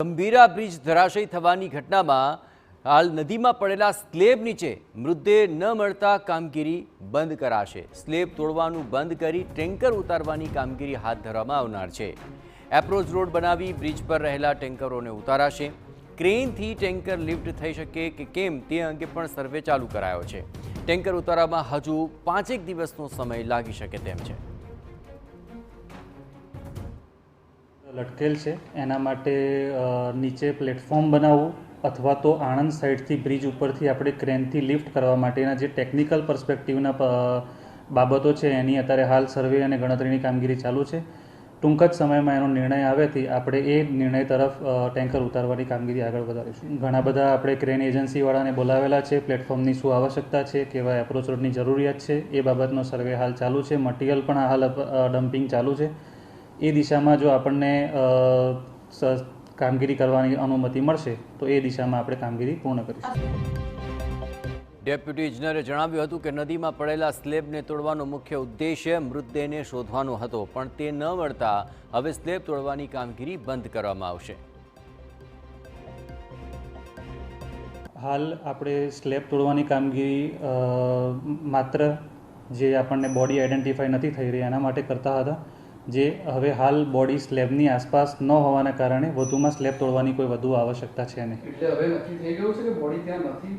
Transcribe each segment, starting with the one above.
Gambhira bridge ધરાશયી થવાની ઘટનામાં હાલ નદીમાં પડેલા સ્લેબ નીચે મૃતદેહ ન મળતા કામગીરી બંધ કરાશે। સ્લેબ તોડવાનું બંધ કરી ટેન્કર ઉતારવાની કામગીરી હાથ ધરવામાં આવનાર છે। એપ્રોચ રોડ બનાવી બ્રિજ પર રહેલા ટેન્કરોને ઉતારાશે। ક્રેનથી ટેન્કર લિફ્ટ થઈ શકે કે કેમ તે અંગે પણ સર્વે ચાલુ કરાયો છે। ટેન્કર ઉતારવામાં હજુ 5 દિવસનો સમય લાગી શકે તેમ છે। લટકેલ છે એના માટે નીચે પ્લેટફોર્મ બનાવવું અથવા તો આણંદ સાઈડથી બ્રિજ ઉપરથી આપણે ક્રેનથી લિફ્ટ કરવા માટેના જે ટેકનિકલ પર્સપેક્ટિવના બાબતો છે એની અત્યારે હાલ સર્વે અને ગણતરીની કામગીરી ચાલુ છે। ટૂંક જ સમયમાં એનો નિર્ણય આવેથી આપણે એ નિર્ણય તરફ ટેન્કર ઉતારવાની કામગીરી આગળ વધારીશું। ઘણા બધા આપણે ક્રેન એજન્સીવાળાને બોલાવેલા છે। પ્લેટફોર્મની શું આવશ્યકતા છે, કેવા એપ્રોચ રોડની જરૂરિયાત છે એ બાબતનો સર્વે હાલ ચાલુ છે। મટીરિયલ પણ હાલ ડમ્પિંગ ચાલુ છે। એ દિશામાં જો આપણને કામગીરી કરવાની અનુમતિ મળશે તો એ દિશામાં આપણે કામગીરી પૂર્ણ કરીશું। ડેપ્યુટી ઇજનરે જણાવ્યું હતું કે નદીમાં પડેલા સ્લેબને તોડવાનો મુખ્ય ઉદ્દેશ્ય મૃતદેહને શોધવાનો હતો, પણ તે ન મળતા હવે સ્લેબ તોડવાની કામગીરી બંધ કરવામાં આવશે। હાલ આપણે સ્લેબ તોડવાની કામગીરી માત્ર જે આપણને બોડી આઈડેન્ટિફાઈ નથી થઈ રહી એના માટે કરતા હતા, જે હવે હાલ બોડી સ્લેબની આસપાસ ન હોવાના કારણે વધુમાં સ્લેબ તોડવાની કોઈ વધુ આવશ્યકતા છે નહીં। એટલે હવે નક્કી થઈ ગયું છે કે બોડી ત્યાં નથી,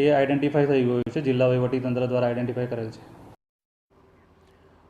એ આઈડેન્ટિફાઈ થઈ ગયું છે, જિલ્લા વહીવટી તંત્ર દ્વારા આઈડેન્ટિફાઈ કરેલ છે।